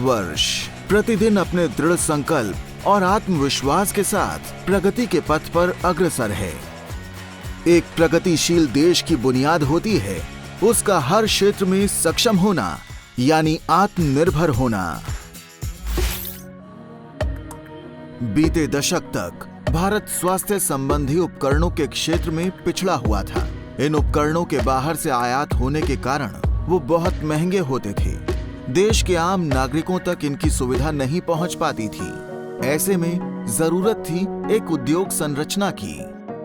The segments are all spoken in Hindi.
भारतवर्ष प्रतिदिन अपने दृढ़ संकल्प और आत्मविश्वास के साथ प्रगति के पथ पर अग्रसर है। एक प्रगतिशील देश की बुनियाद होती है उसका हर क्षेत्र में सक्षम होना, यानी आत्मनिर्भर होना। बीते दशक तक भारत स्वास्थ्य संबंधी उपकरणों के क्षेत्र में पिछड़ा हुआ था। इन उपकरणों के बाहर से आयात होने के कारण वो बहुत महंगे होते थे। देश के आम नागरिकों तक इनकी सुविधा नहीं पहुंच पाती थी। ऐसे में जरूरत थी एक उद्योग संरचना की,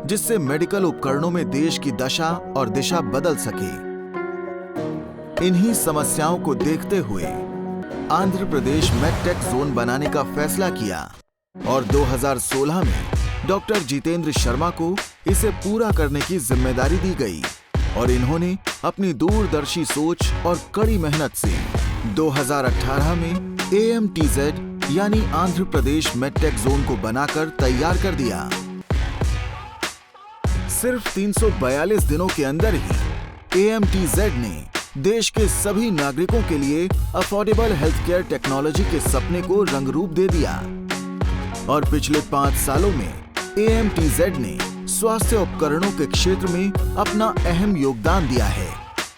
जिससे मेडिकल उपकरणों में देश की दशा और दिशा बदल सके। इन्हीं समस्याओं को देखते हुए आंध्र प्रदेश मेडटेक जोन बनाने का फैसला किया और 2016 में डॉक्टर जितेंद्र शर्मा को इसे पूरा करने की जिम्मेदारी दी गई और इन्होंने अपनी दूरदर्शी सोच और कड़ी मेहनत से 2018 में AMTZ यानी आंध्र प्रदेश मेडटेक जोन को बनाकर तैयार कर दिया। सिर्फ 342 दिनों के अंदर ही AMTZ ने देश के सभी नागरिकों के लिए अफोर्डेबल हेल्थ केयर टेक्नोलॉजी के सपने को रंग रूप दे दिया और पिछले 5 सालों में AMTZ ने स्वास्थ्य उपकरणों के क्षेत्र में अपना अहम योगदान दिया है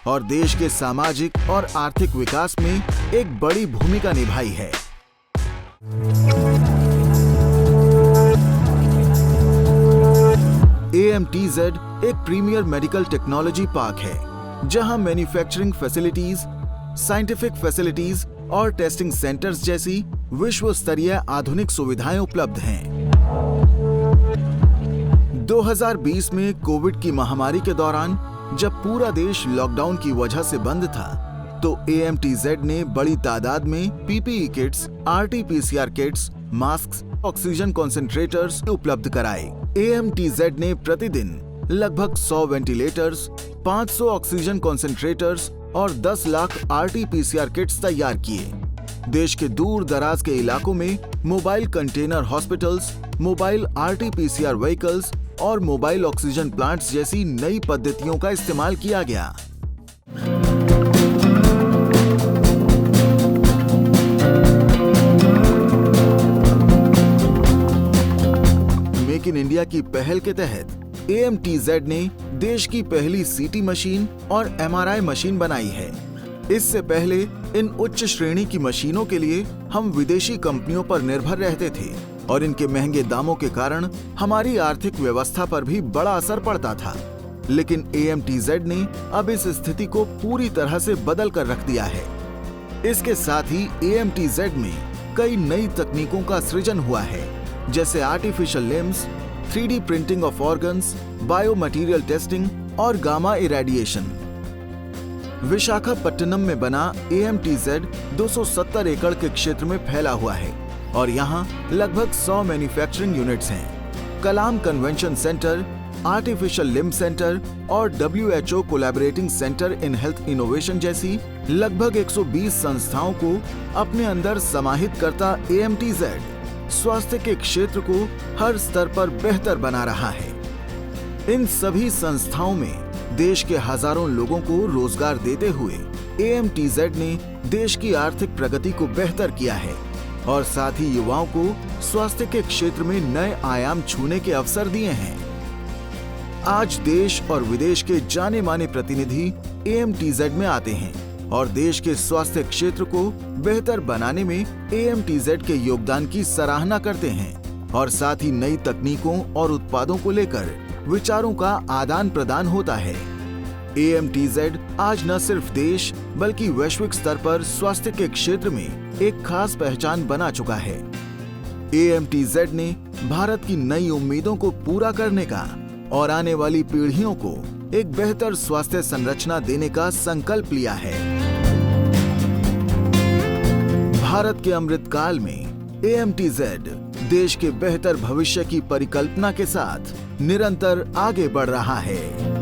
और देश के सामाजिक और आर्थिक विकास में एक बड़ी भूमिका निभाई है। AMTZ एक प्रीमियर मेडिकल टेक्नोलॉजी पार्क है, जहां मैन्युफैक्चरिंग फैसिलिटीज, साइंटिफिक फैसिलिटीज और टेस्टिंग सेंटर्स जैसी विश्व स्तरीय आधुनिक सुविधाएं उपलब्ध हैं। 2020 में कोविड की महामारी के दौरान जब पूरा देश लॉकडाउन की वजह से बंद था, तो AMTZ ने बड़ी तादाद में PPE kits, RT-PCR kits, mask, oxygen concentrators उपलब्ध कराए। AMTZ ने प्रतिदिन लगभग 100 वेंटिलेटर्स, 500 ऑक्सीजन कॉन्सेंट्रेटर्स और 10 लाख RT-PCR किट्स तैयार किए। देश के दूर दराज के इलाकों में mobile container hospitals, mobile RT-PCR vehicles और मोबाइल ऑक्सीजन प्लांट्स जैसी नई पद्धतियों का इस्तेमाल किया गया। मेक इन इंडिया की पहल के तहत AMTZ ने देश की पहली CT मशीन और MRI मशीन बनाई है। इससे पहले इन उच्च श्रेणी की मशीनों के लिए हम विदेशी कंपनियों पर निर्भर रहते थे और इनके महंगे दामों के कारण हमारी आर्थिक व्यवस्था पर भी बड़ा असर पड़ता था। लेकिन AMTZ ने अब इस स्थिति को पूरी तरह से बदल कर रख दिया है। इसके साथ ही AMTZ में कई नई तकनीकों का सृजन हुआ है, जैसे artificial limbs, 3D printing of organs, biomaterial testing और गामा इरेडिएशन। विशाखापट्टनम में बना AMTZ 270 एकड़ के क्षेत्र में फैला हुआ है और यहाँ लगभग 100 मैन्युफैक्चरिंग यूनिट्स हैं। Kalam convention centre, artificial limb centre और WHO collaborating centre in health innovation जैसी लगभग 120 संस्थाओं को अपने अंदर समाहित करता AMTZ स्वास्थ्य के क्षेत्र को हर स्तर पर बेहतर बना रहा है। इन सभी संस्थाओं में देश के हजारों लोगों को रोजगार देते हुए AMTZ ने देश की आर्थिक प्रगति को बेहतर किया है और साथ ही युवाओं को स्वास्थ्य के क्षेत्र में नए आयाम छूने के अवसर दिए हैं। आज देश और विदेश के जाने माने प्रतिनिधि AMTZ में आते हैं और देश के स्वास्थ्य क्षेत्र को बेहतर बनाने में AMTZ के योगदान की सराहना करते हैं और साथ ही नई तकनीकों और उत्पादों को लेकर विचारों का आदान प्रदान होता है। AMTZ आज न सिर्फ देश बल्कि वैश्विक स्तर पर स्वास्थ्य के क्षेत्र में एक खास पहचान बना चुका है। AMTZ ने भारत की नई उम्मीदों को पूरा करने का और आने वाली पीढ़ियों को एक बेहतर स्वास्थ्य संरचना देने का संकल्प लिया है। भारत के अमृतकाल में AMTZ देश के बेहतर भविष्य की परिकल्पना के साथ निरंतर आगे बढ़ रहा है।